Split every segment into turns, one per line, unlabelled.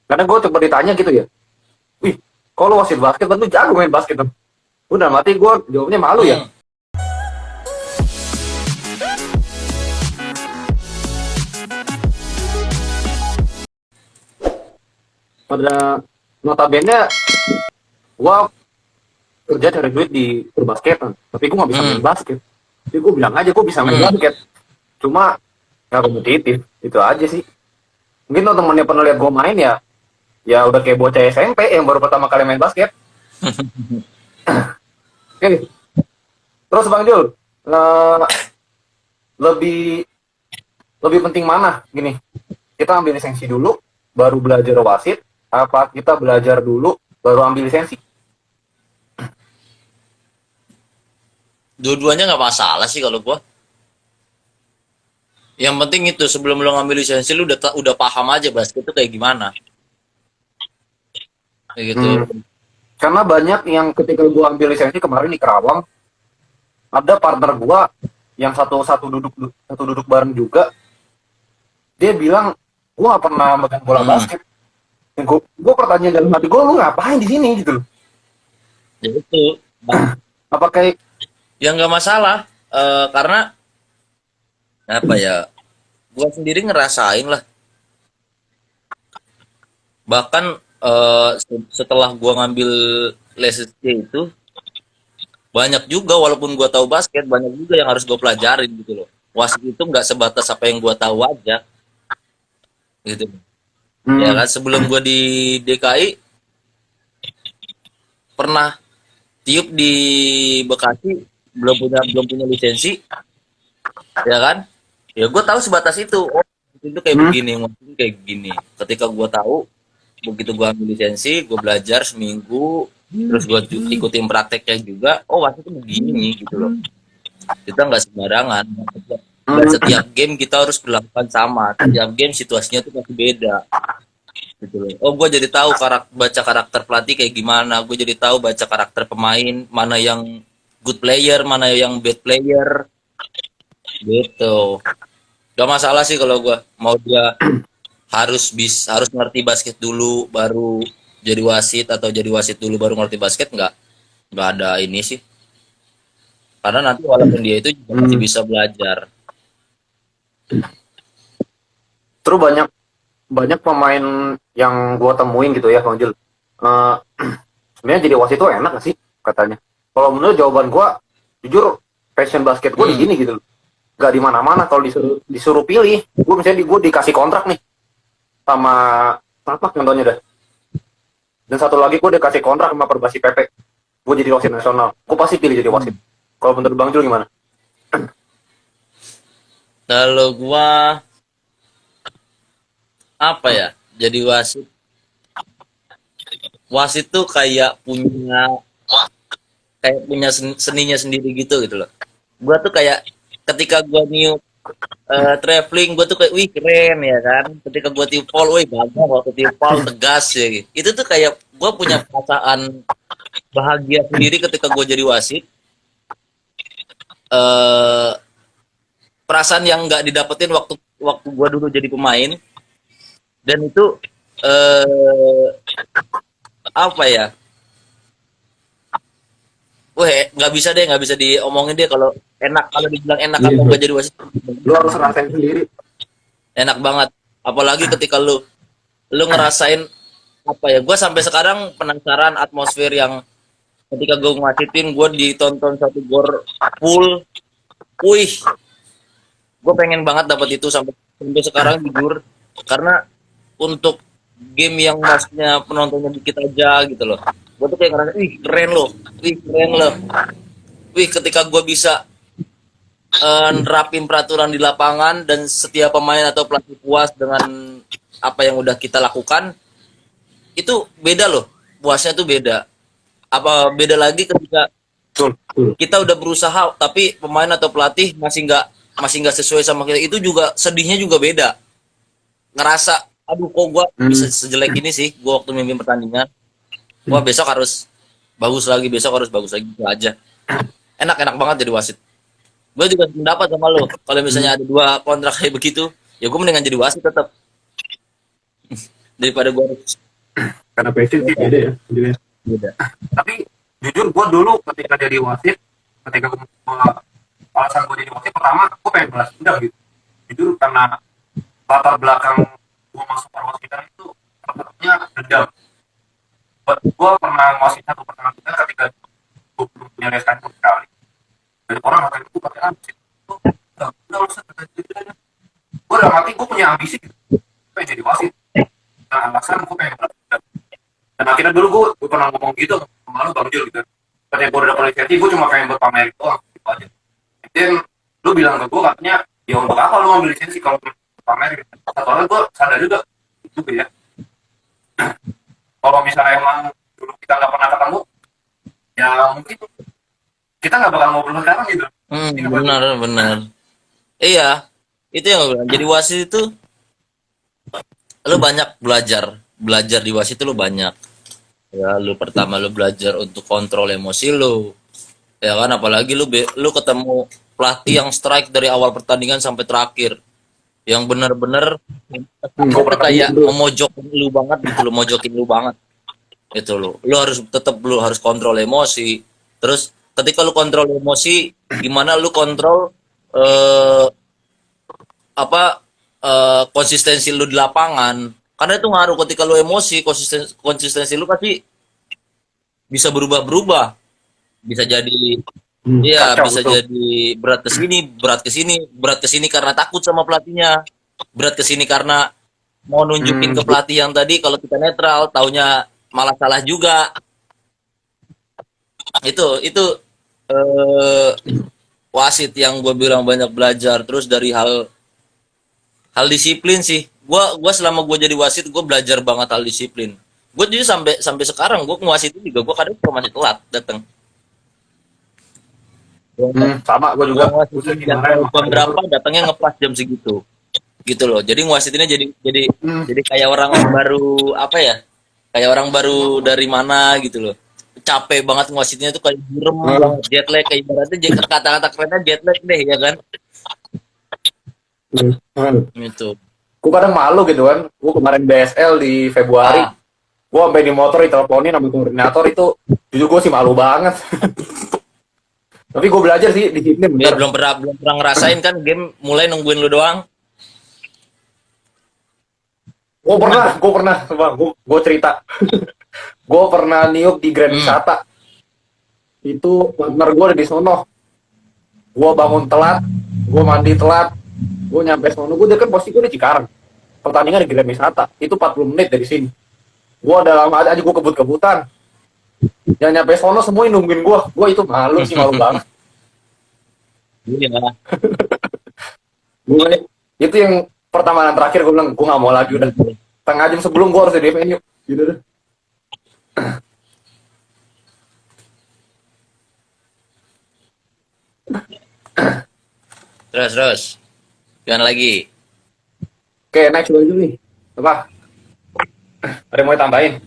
Karena gue coba ditanya gitu ya, wih, kalau wasit basket kan lu jago main basket kan? Udah mati gue jawabnya malu ya.
Hmm.
Pada notabene gue kerja cari duit di perbasketan, tapi gue nggak bisa main basket. Jadi gue bilang aja gue bisa main basket, cuma nggak kompetitif, itu aja sih. Mungkin lo temennya pernah lihat gue main ya, ya udah kayak bocah SMP yang baru pertama kali main basket. Oke, terus Bang Jul, lebih lebih penting mana gini? Kita ambil lisensi dulu, baru belajar wasit, apa kita belajar dulu, baru ambil lisensi?
Dua-duanya nggak masalah sih kalau gua. Yang penting itu sebelum lo ngambil lisensi lu udah paham aja basket itu kayak gimana. Kayak gitu.
Karena banyak yang ketika gua ambil lisensi kemarin di Kerawang, ada partner gua yang satu duduk bareng juga, dia bilang gua gak pernah megang bola basket. Gue pertanyaan dalam hati gue, lu ngapain di sini gitu loh?
Ya itu.
Apa kayak
Yang nggak masalah karena apa ya? Gua sendiri ngerasain lah. Bahkan setelah gua ngambil lisensi itu banyak juga walaupun gua tahu basket banyak juga yang harus gua pelajarin gitu loh. Wasit itu nggak sebatas apa yang gua tahu aja gitu. Ya kan sebelum gua di DKI pernah tiup di Bekasi belum punya lisensi ya kan ya gue tahu sebatas itu itu kayak begini mungkin kayak gini ketika gue tahu begitu gue ambil lisensi gue belajar seminggu terus gue ikutin prakteknya juga oh waktu itu begini gitu loh kita nggak sembarangan dan setiap game kita harus berlakukan sama setiap game situasinya tuh pasti beda gitu loh. Oh gue jadi tahu baca karakter pelatih kayak gimana gue jadi tahu baca karakter pemain mana yang good player mana yang bad player gitu gak masalah sih kalau gue mau dia harus ngerti basket dulu baru jadi wasit atau jadi wasit dulu baru ngerti basket nggak ada ini sih karena nanti walaupun dia itu juga masih bisa belajar
terus banyak pemain yang gue temuin gitu ya Bang Jul, sebenarnya jadi wasit itu enak gak sih katanya? Kalau menurut jawaban gue, jujur passion basket gue di sini gitu, gak di mana-mana. Kalau disuruh pilih, gue misalnya gue dikasih kontrak nih sama apa contohnya dah, dan satu lagi gue dikasih kontrak sama Perbasi PP, gue jadi wasit nasional, gue pasti pilih jadi wasit. Kalau menurut Bang Jul gimana?
kalau gua apa ya jadi wasit tuh kayak punya seninya sendiri gitu loh. Gua tuh kayak ketika gua new traveling gua tuh kayak wih keren ya kan. Ketika gua tiup foul, wih bangga waktu tiup foul tegas ya gitu. Itu tuh kayak gua punya perasaan bahagia sendiri ketika gua jadi wasit. Perasaan yang nggak didapetin waktu gua dulu jadi pemain. Dan itu apa ya? Wah, nggak bisa diomongin deh kalau dibilang enak atau nggak jadi wasit.
Lu harus rasain sendiri.
Enak banget. Apalagi ketika lu ngerasain apa ya? Gue sampai sekarang penasaran atmosfer yang ketika gue ngasitin gue ditonton satu gor full. Wih, gue pengen banget dapat itu sampai sekarang jujur karena untuk game yang maksudnya penontonnya dikit aja gitu loh. Gue tuh kayak ngerasa, wih keren loh, wih ketika gue bisa nerapin peraturan di lapangan dan setiap pemain atau pelatih puas dengan apa yang udah kita lakukan, itu beda loh, puasnya tuh beda. Apa beda lagi ketika kita udah berusaha tapi pemain atau pelatih masih nggak sesuai sama kita, itu juga sedihnya juga beda. Ngerasa aduh kok gue bisa sejelek ini sih gue waktu mimpin pertandingan gue besok harus bagus lagi itu aja enak banget jadi wasit. Gue juga pendapat sama lo kalau misalnya ada dua kontrak kayak begitu ya gue mendingan jadi wasit tetap daripada gue harus
Karena passion sih beda ya.
beda.
Tapi jujur gue dulu ketika jadi wasit, ketika alasan gue jadi wasit pertama gue pengen balas dendam gitu. Jujur karena latar belakang gue masuk perwasitan itu salah satunya dendam. Gue pernah wasit satu pertandingan ketika gue belum punya SKN sama sekali. Dari orang ngatain gue pakai wasit itu udah usah terjadi. Gue udah mati, gue punya ambisi gitu. Gue pengen jadi wasit. Nah, alasan gue pengen balas dendam. Dan akhirnya dulu gue pernah ngomong gitu sama lu Bang Jul gitu. Ketika gue udah dapet lisensi, gue cuma pengen buat pamer doang gitu aja. Dan lu bilang ke gue katanya, ya untuk apa lu ngambil lisensi kalau pamer gitu. Satu hal gue sadar juga gitu ya. Kalau misalnya emang dulu kita nggak pernah ketemu, ya mungkin kita nggak bakal ngobrol sekarang gitu.
Benar. Iya, itu yang gue bilang. Jadi wasit itu lu banyak belajar di wasit itu lu banyak. Ya, lu pertama lu belajar untuk kontrol emosi lu. Ya kan, apalagi lu ketemu pelatih yang strike dari awal pertandingan sampai terakhir. Yang benar-benar kayak memojokin lu banget gitu, lu mojokin lu banget. Itu lu harus kontrol emosi. Terus ketika lu kontrol emosi, gimana lu kontrol konsistensi lu di lapangan, karena itu ngaruh. Ketika lu emosi, konsistensi lu pasti bisa berubah-berubah, bisa jadi iya, bisa
betul.
jadi berat ke sini karena takut sama pelatihnya, berat ke sini karena mau nunjukin ke pelatih yang tadi kalau kita netral, taunya malah salah juga. Itu wasit yang gue bilang banyak belajar. Terus dari hal disiplin sih, gua selama gue jadi wasit gue belajar banget hal disiplin. Gue jadi sampai sekarang gue ngewasitin juga, gue kadang suka masih telat datang.
Sama gue juga.
Ngewasitin jam berapa datangnya ngepas jam segitu, gitu loh. Jadi ngewasitinnya jadi kayak orang baru, apa ya, kayak orang baru dari mana gitu loh. Capek banget ngewasitinnya tuh, kayak burem banget, jet lag, kayak ibaratnya kata-kata kerennya jet lag deh ya kan. Gitu.
Gue kadang malu gitu kan. Gue kemarin BSL di Februari. Gue sampai di motor diteleponin sama koordinator itu. Jujur gue sih malu banget. Tapi gue belajar sih di sini bener.
Belum pernah ngerasain kan game mulai nungguin lu doang.
Gue pernah, gue cerita. Gue pernah niup di Grand Wisata. Itu partner gue ada di sono. Gue bangun telat, gue mandi telat, gue nyampe sono, gue deket posisi gue di Cikarang. Pertandingan di Grand Wisata, itu 40 menit dari sini. Gue udah lama aja, gue kebut-kebutan. Yang nyampe sono semua nungguin gue itu malu sih, malu banget.
Iya.
Gue itu yang pertama dan terakhir gue bilang, gue gak mau lagi udah. Setengah jam sebelum gue harus di venue. Gitu deh.
Terus. Gimana lagi?
Oke, next dulu nih. Apa? Ada yang mau tambahin?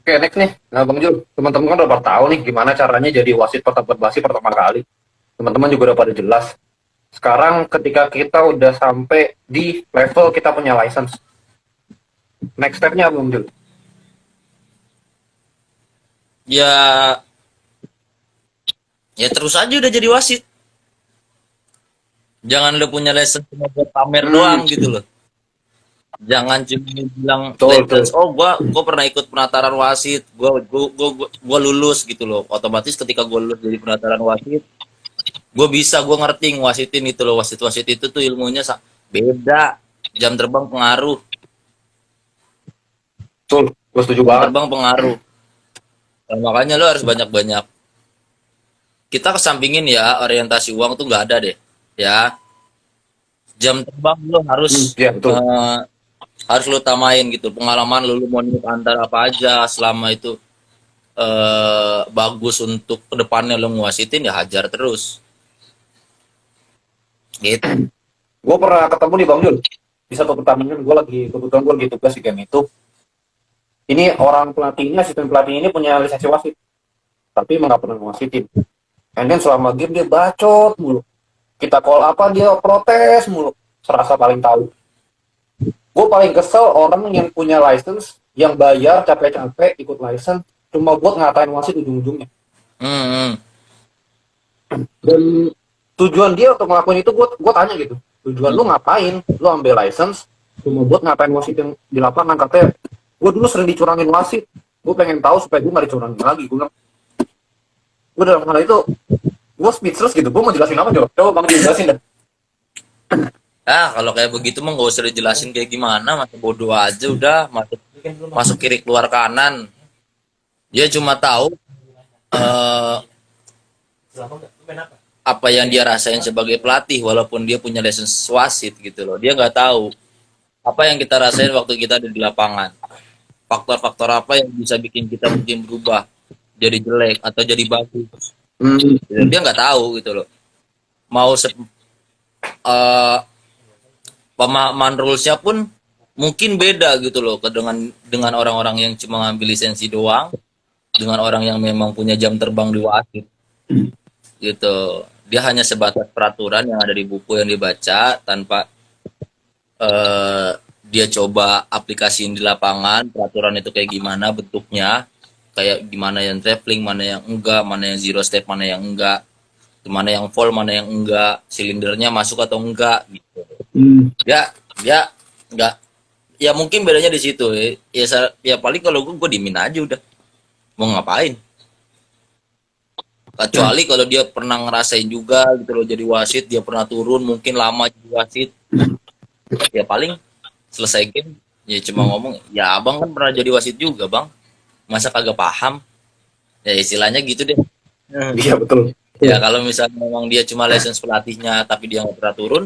Oke, next nih. Nah, Bang Jul, teman-teman kan udah pada tahu nih gimana caranya jadi wasit pertama kali. Teman-teman juga udah pada jelas. Sekarang ketika kita udah sampai di level kita punya license. Next step-nya apa, Bang Jul?
Ya terus aja udah jadi wasit. Jangan lu punya license cuma buat pamer doang gitu loh. Jangan cuma bilang license, oh gua pernah ikut penataran wasit, gua lulus gitu loh. Otomatis ketika gua lulus jadi penataran wasit, gua ngerti ngwasitin itu loh. Wasit itu tuh ilmunya beda. Jam terbang pengaruh.
Betul, gua setuju banget.
Terbang pengaruh. Nah, makanya lo harus banyak-banyak. Kita kesampingin ya, orientasi uang tuh nggak ada deh, ya. Jam terbang lo harus harus lo tamain gitu. Pengalaman lo mau antar apa aja, selama itu bagus untuk kedepannya lo nguasitin, ya hajar terus. Gitu.
Gue pernah ketemu nih Bang Jul di satu pertandingan, kebetulan gue lagi tugas di game itu. Ini orang pelatihnya, asisten pelatih ini punya lisensi wasit, tapi emang gak pernah ngewasitin. And then selama game dia bacot mulu. kita call apa dia protes mulu, serasa paling tahu. Gue paling kesel orang yang punya license, yang bayar capek-capek ikut license cuma buat ngatain wasit ujung-ujungnya.
Hmm.
Dan tujuan dia untuk ngelakuin itu, gue tanya gitu, tujuan lu ngapain? Lu ambil license cuma buat ngatain wasit yang di lapangan. Katanya gue dulu sering dicurangin wasit, gue pengen tahu supaya gue nggak dicurangin lagi. Gue dalam hal itu gue speechless gitu. Gue mau jelasin apa coba bang dijelasin dah.
Kalau kayak begitu mah nggak usah dijelasin kayak gimana, masa bodoh aja udah masuk kiri keluar kanan. Dia cuma tahu eh, apa yang dia rasain sebagai pelatih, walaupun dia punya license wasit gitu loh. Dia nggak tahu apa yang kita rasain waktu kita ada di lapangan. Faktor-faktor apa yang bisa bikin kita mungkin berubah jadi jelek atau jadi bagus. Dia nggak tahu gitu loh. Mau pemahaman rulesnya pun mungkin beda gitu loh dengan orang-orang yang cuma ngambil lisensi doang, dengan orang yang memang punya jam terbang di wasit gitu. Dia hanya sebatas peraturan yang ada di buku yang dibaca tanpa dia coba aplikasiin di lapangan peraturan itu kayak gimana bentuknya, kayak gimana yang traveling, mana yang enggak, mana yang zero step, mana yang enggak, mana yang full, mana yang enggak, silindernya masuk atau enggak gitu. Dia enggak, ya mungkin bedanya di situ ya paling kalau gue diemin aja udah, mau ngapain, kecuali kalau dia pernah ngerasain juga gitu loh jadi wasit, dia pernah turun mungkin lama jadi wasit, ya paling selesai game ya cuma ngomong, ya abang kan pernah jadi wasit juga bang, masa kagak paham, ya istilahnya gitu deh.
Iya betul.
Ya kalau misalnya memang dia cuma license pelatihnya tapi dia nggak pernah turun,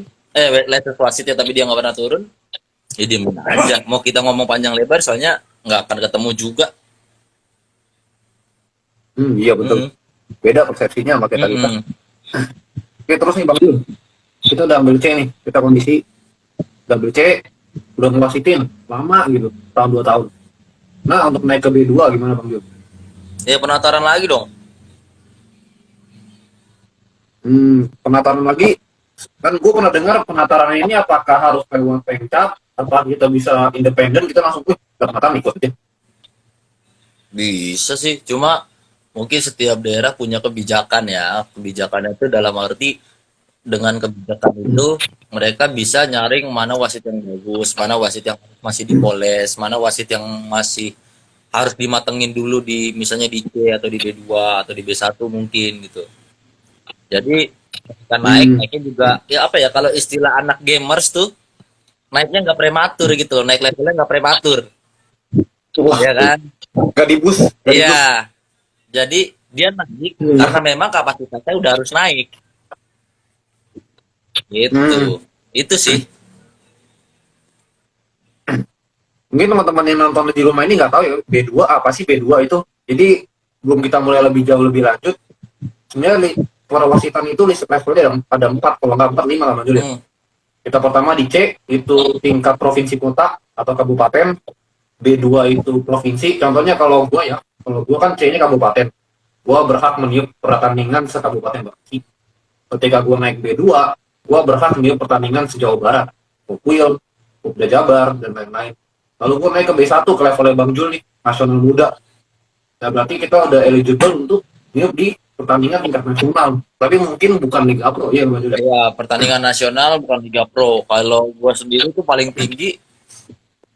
license wasitnya tapi dia nggak pernah turun, ya diem aja. Mau kita ngomong panjang lebar soalnya nggak akan ketemu juga.
Iya betul. Beda persepsinya sama kita. Oke, terus nih bang Jul, kita udah ambil C nih, kita kondisi udah ambil C, udah ngewasitin lama gitu, tahun 2 tahun. Nah untuk naik ke B2 gimana bang Jul?
Ya penataran lagi dong.
Penataran lagi, kan gue pernah dengar penataran ini apakah harus lewat pengcap, apa kita bisa independen, kita langsung penataran ikut aja.
Bisa sih, cuma mungkin setiap daerah punya kebijakan ya. Kebijakannya itu dalam arti dengan kebijakan itu mereka bisa nyaring mana wasit yang bagus, mana wasit yang masih dipoles, mana wasit yang masih harus dimatengin dulu di misalnya di C atau di B2 atau di B1 mungkin gitu. Jadi kan naiknya juga ya apa ya, kalau istilah anak gamers tuh naiknya nggak prematur gitu, naik levelnya nggak prematur.
Wah,
Ya kan?
gak dibus.
Iya. Jadi dia naik karena memang kapasitasnya udah harus naik. Gitu. Itu sih.
Mungkin teman-teman yang nonton di rumah ini nggak tahu ya B2 apa sih B2 itu. Jadi belum kita mulai lebih jauh lebih lanjut, sebenarnya perwasitan itu levelnya ada 4, kalau nggak 4, 5 lah Mas Jul. Kita pertama di C itu tingkat provinsi kota atau kabupaten, B2 itu provinsi. Contohnya kalau gua kan C-nya kabupaten, gua berhak meniup pertandingan sekabupaten Bekasi. Ketika gua naik B2, gua berhak meniup pertandingan sejauh barat, Kuil, Popda Jabar dan lain-lain. Lalu gua naik ke B1 ke levelnya Bang Jul nih, nasional muda. Nah berarti kita udah eligible untuk meniup di pertandingan tingkat nasional, tapi mungkin bukan Liga Pro ya Bang Jul.
Ya, pertandingan nasional bukan Liga Pro. Kalau gua sendiri tuh paling tinggi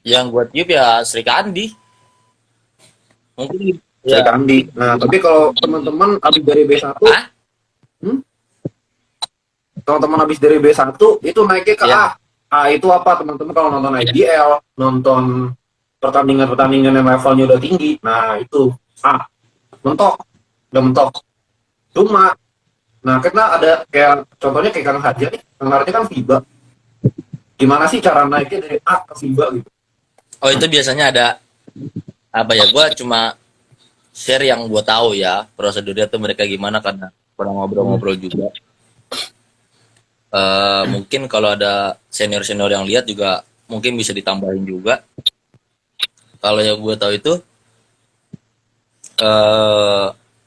yang gua tiup ya Sri Kandi. Mungkin
Sri Kandi. Nah, tapi kalau teman-teman habis dari B1, teman-teman habis dari B1 itu naiknya ke A. A itu apa teman-teman kalau nonton IBL, nonton pertandingan-pertandingan yang levelnya udah tinggi. Nah, itu A. Mentok. Udah mentok. Cuma, nah kita ada kayak, contohnya kayak Kang Haja nih. Kang Haja kan FIBA. Gimana sih cara naiknya dari A ke FIBA gitu?
Oh, itu biasanya ada, apa ya, gue cuma share yang gue tahu ya, prosedurnya tuh mereka gimana, karena pernah ngobrol-ngobrol juga. Mungkin kalau ada senior-senior yang lihat juga, mungkin bisa ditambahin juga. Kalau yang gue tahu itu,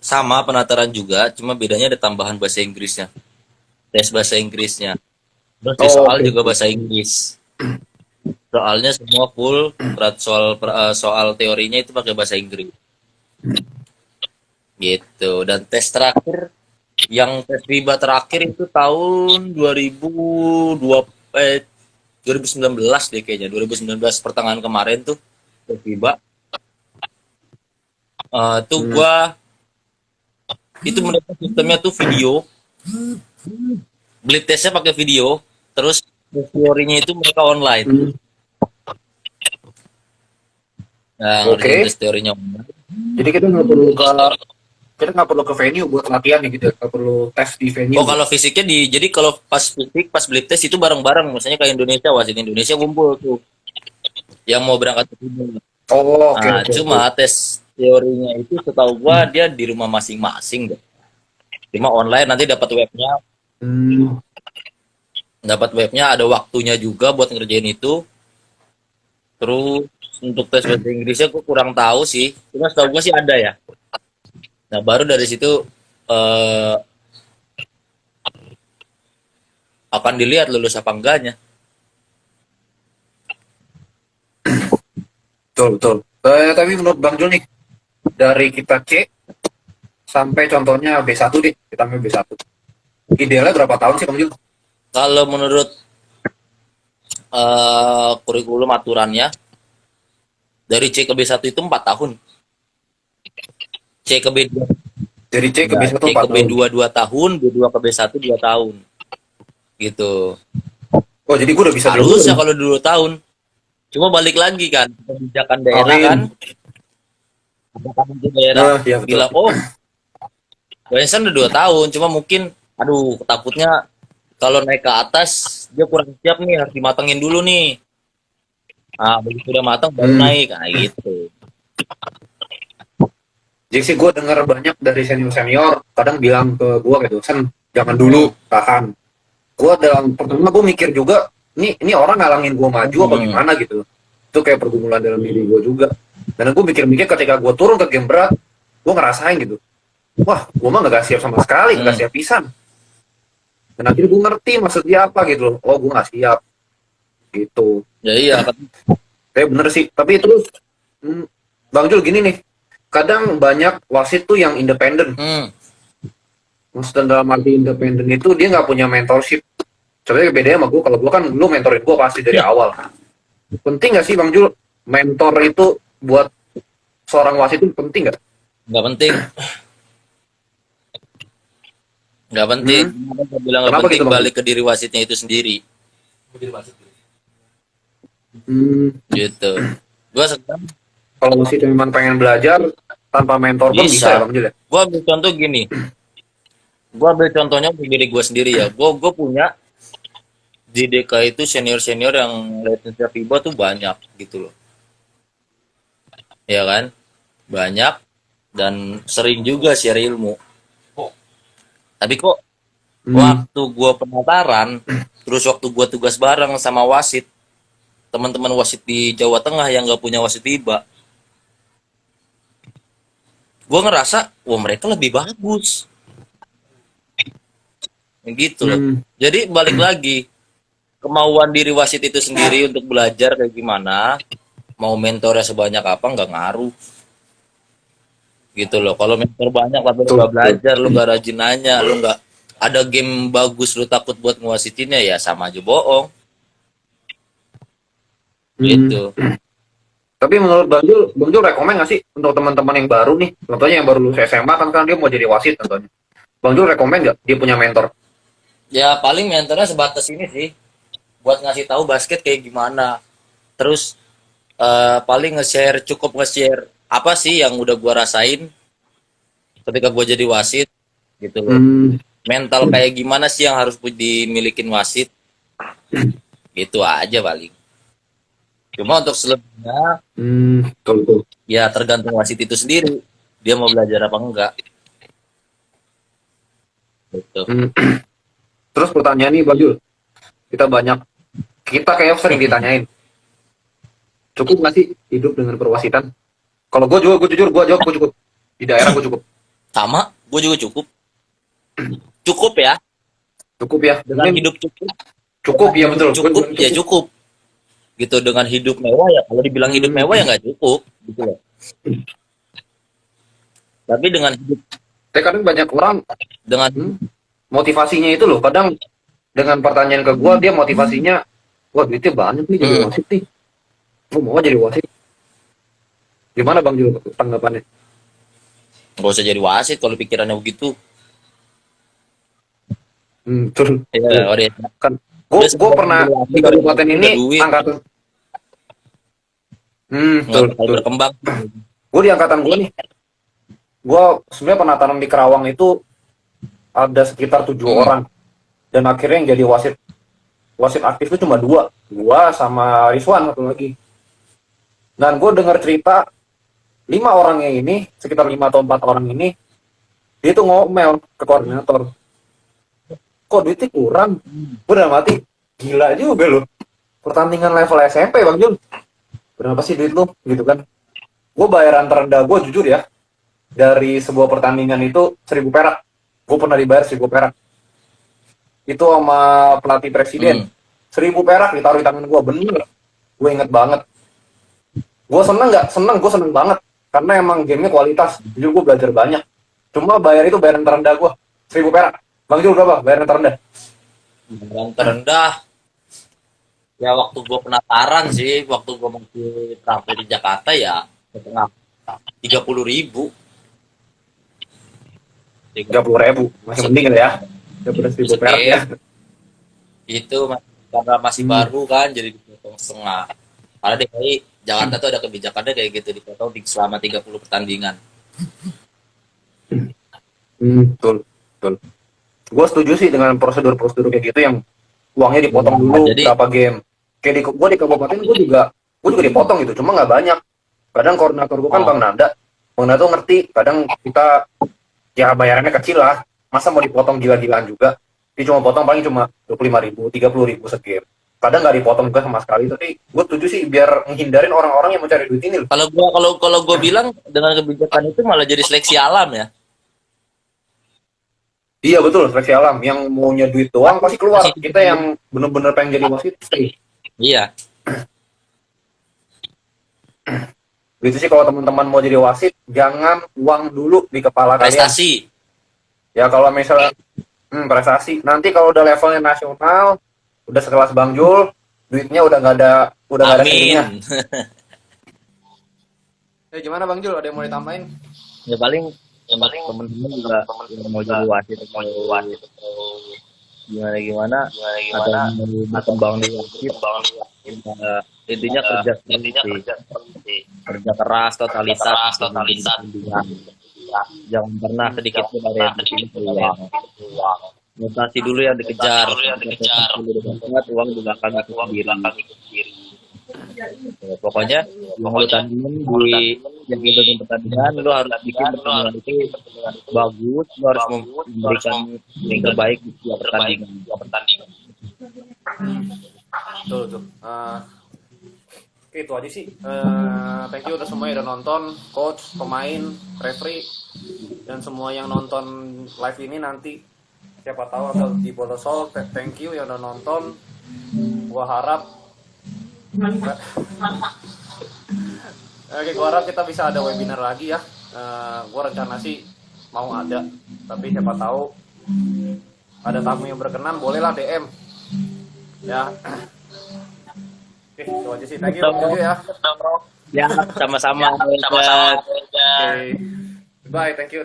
sama penataran juga, cuma bedanya ada tambahan bahasa Inggrisnya. tes bahasa Inggrisnya. Terus di
Oh,
soal
oke.
juga bahasa Inggris. Soalnya semua full soal teorinya itu pakai bahasa Inggris. Gitu. Dan tes terakhir yang tes FIBA terakhir itu tahun 2019 deh kayaknya. 2019 pertengahan kemarin tuh tes FIBA. Tuh
Hmm.
gua itu mereka sistemnya tuh video, beli tesnya pakai video, terus tes teorinya itu mereka online.
Hmm.
Nah, ngerjain
Oke.
tes teorinya online.
Jadi kita nggak perlu ke venue buat latihan ya gitu. Ya? Nggak perlu tes di venue
Oh,
gitu.
kalau fisiknya jadi kalau pas fisik, pas beli tes itu bareng-bareng. Misalnya kayak Indonesia, wasit Indonesia kumpul tuh yang mau berangkat ke sini.
Oh, oke
Nah,
oke oke.
cuma tes teorinya itu setahu gua dia di rumah masing-masing deh. Cuma online nanti
Hmm.
dapat webnya ada waktunya juga buat ngerjain itu. Terus untuk tes bahasa Inggrisnya gua kurang tahu sih. Cuma setahu gua sih ada ya. Nah, baru dari situ eh, akan dilihat lulus apa enggaknya.
Betul betul. Tapi menurut Bang Jul nih, dari kita C sampai contohnya B1 deh, kita ambil B1. Idealnya berapa tahun sih Bang Jul?
Kalau menurut kurikulum aturannya dari C ke B1 itu 4 tahun. C ke B2
Dari C ke
ya,
B1
C
4
ke
tahun.
B2 2 tahun, B2 ke B1 2 tahun. Gitu.
Oh, jadi gue udah bisa dulu.
Harusnya kalau 2 tahun. Cuma balik lagi kan kebijakan daerah kan,
Amin.
kebijakan di daerah
Nah, ya betul.
bilang oh, Western udah 2 tahun, cuma mungkin aduh takutnya kalau naik ke atas dia kurang siap nih, harus dimatengin dulu nih. Ah, begitu udah matang baru
Hmm.
naik, kayak gitu.
Jadi sih gue dengar banyak dari senior-senior kadang bilang ke gue gitu, Sen, jangan dulu,
Hmm.
tahan. Gue dalam pertama gue mikir juga, ini orang ngalangin gue maju apa
Hmm.
gimana gitu. Itu kayak pergumulan dalam diri gue juga. Dan gue mikir-mikir ketika gue turun ke game berat, gue ngerasain gitu. Wah, gue mah gak siap sama sekali, gak
Hmm.
siap pisan. Dan akhirnya gue ngerti maksudnya apa gitu loh. Oh, gue gak siap gitu.
Ya iya kan.
Kayak bener sih. Tapi terus, Bang Jul gini nih, kadang banyak wasit tuh yang independen.
Hmm.
Maksudnya dalam arti independen itu dia nggak punya mentorship. Soalnya bedanya sama gue, kalau gue kan lu mentorin gue pasti dari
Ya,
awal. Penting nggak sih Bang Jul, mentor itu buat seorang wasit itu penting nggak?
nggak penting. Nggak penting.
Hmm?
Kenapa saya bilang nggak
Kenapa
penting,
gitu Bang Jul?
balik ke diri wasitnya itu sendiri.
Hmm,
Gitu. Gua sekarang
kalau wasit memang pengen belajar tanpa mentor pun bisa ya
bisa.
Bang Jul ya?
Gua ambil contoh gini. Gua ambil contohnya untuk diri gua sendiri ya. Gua punya di DK itu senior-senior yang lisensi FIBA tuh banyak gitu loh. Ya kan? Banyak dan sering juga share ilmu. Tapi kok
Hmm,
waktu gua penataran, terus waktu gua tugas bareng sama wasit, teman-teman wasit di Jawa Tengah yang nggak punya wasit FIBA, gua ngerasa, wah mereka lebih bagus. Gitu loh.
hmm,
Jadi balik lagi, kemauan diri wasit itu sendiri untuk belajar kayak gimana, mau mentornya sebanyak apa nggak ngaruh. Gitu loh. Kalau mentor banyak tapi lu
betul,
nggak
betul.
belajar, lu nggak rajin nanya, lu nggak ada game bagus lu takut buat ngewasitinnya ya sama aja bohong.
Hmm.
Gitu.
Tapi menurut Bang Jul rekomen nggak sih untuk teman-teman yang baru nih? Contohnya yang baru lulus SMA kan dia mau jadi wasit contohnya. Bang Jul rekomen nggak dia punya mentor?
Ya paling mentornya sebatas ini sih, buat ngasih tahu basket kayak gimana. Terus paling cukup nge-share apa sih yang udah gua rasain ketika gua jadi wasit gitu loh.
Hmm,
Mental kayak gimana sih yang harus dimilikin wasit, gitu aja paling. Cuma untuk selebihnya
betul betul.
ya tergantung wasit itu sendiri, dia mau belajar apa enggak gitu.
Hmm. Terus pertanyaan nih Bang Jul, kita kayak sering ditanyain, cukup nggak sih hidup dengan perwasitan? Kalau gue jujur, gue jawab gue cukup. Di daerah gue cukup.
Sama gue juga cukup ya,
Cukup ya.
Dengan
Mungkin
hidup cukup,
cukup ya betul. Gua
cukup
juga
ya cukup. Gitu, dengan hidup mewah ya kalau dibilang hidup mewah ya nggak cukup gitu loh. Tapi dengan hidup
Tapi kadang banyak orang
dengan
motivasinya itu loh. Kadang dengan pertanyaan ke gua dia motivasinya, wah duitnya banyak nih jadi wasit nih. Gua mau jadi wasit. Gimana Bang Jul tanggapannya?
nggak usah jadi wasit kalau pikirannya begitu.
Betul.
Ya, udah.
Kan gue pernah di kabupaten ini
duit.
angkatan
Nggak
betul,
bakal
betul.
berkembang.
Gue di angkatan gue nih, gue sebenarnya pernah tanam di Kerawang itu ada sekitar 7 orang, dan akhirnya yang jadi wasit aktif itu cuma 2, gua sama Rizwan satu lagi. Dan gue dengar cerita 5 orangnya ini, sekitar 5 atau 4 orang ini, dia tuh ngomel ke koordinator, kok duitnya kurang. Gue udah mati, gila juga loh, pertandingan level SMP Bang Jun, berapa sih duit lu gitu kan. Gue bayaran terendah gue jujur ya, dari sebuah pertandingan itu 1.000 perak. Gue pernah dibayar 1.000 perak itu sama pelatih presiden. 1.000 perak ditaruh di tangan gue, bener, gue inget banget. Gue seneng nggak? Seneng, gue seneng banget karena emang gamenya kualitas, jadi gue belajar banyak. Cuma bayar itu bayaran terendah gue 1.000 perak. Bang Jul berapa bayaran terendah?
Yang terendah ya waktu gue penasaran sih, waktu gue masih transfer di Jakarta ya setengah 30.000.
30.000 masih mending lah ya, 30.000 perak ya.
Itu karena masih baru kan, jadi dipotong setengah. Karena DKI Jakarta tuh ada kebijakannya kayak gitu, dipotong selama 30 pertandingan.
Betul, betul. Gue setuju sih dengan prosedur-prosedur kayak gitu yang uangnya dipotong dulu
jadi,
berapa game. Kayak gue di kabupaten gue juga dipotong gitu, cuma nggak banyak. Kadang koordinator gue kan Bang Nanda tuh ngerti. Kadang kita ya bayarannya kecil lah, masa mau dipotong gila-gilaan juga. Dia cuma potong paling cuma 25.000, 30.000 segame. Kadang nggak dipotong juga sama sekali. Tapi gue setuju sih biar menghindarin orang-orang yang mencari duit ini.
Kalau gue bilang dengan kebijakan itu malah jadi seleksi alam ya.
Iya betul, seleksi alam. Yang maunya duit doang pasti keluar. Kita yang bener-bener pengen jadi wasit stay.
Iya.
Gitu sih kalau teman-teman mau jadi wasit, jangan uang dulu di kepala
prestasi.
Kalian. Ya kalau misalnya prestasi, nanti kalau udah levelnya nasional, udah sekelas Bang Jul, duitnya udah nggak ada sininya. Gimana Bang Jul? Ada yang mau ditambahin?
Ya paling teman-teman juga yang mau jadi wasit gimana atau mau berkembang di wasit, intinya kerja keras, totalitas, jangan pernah sedikit pun ada yang peluang. Prestasi dulu yang dikejar, uang juga akan ikut sendiri. Pokoknya yang pertandingan lu harus bikin pertandingan itu bagus, lu harus memberikan yang terbaik di setiap pertandingan.
Betul. Oke, itu aja sih. Thank you udah semua yang udah nonton, coach, pemain, referee, dan semua yang nonton live ini. Nanti siapa tahu atau di Bolosol. Thank you yang udah nonton. Gua harap gua harap kita bisa ada webinar lagi ya. Gua rencana sih mau ada, tapi siapa tahu ada tamu yang berkenan, bolehlah DM ya. Oke, itu aja sih. Thank you ya.
Ya, sama-sama.
Oke. Bye, thank you.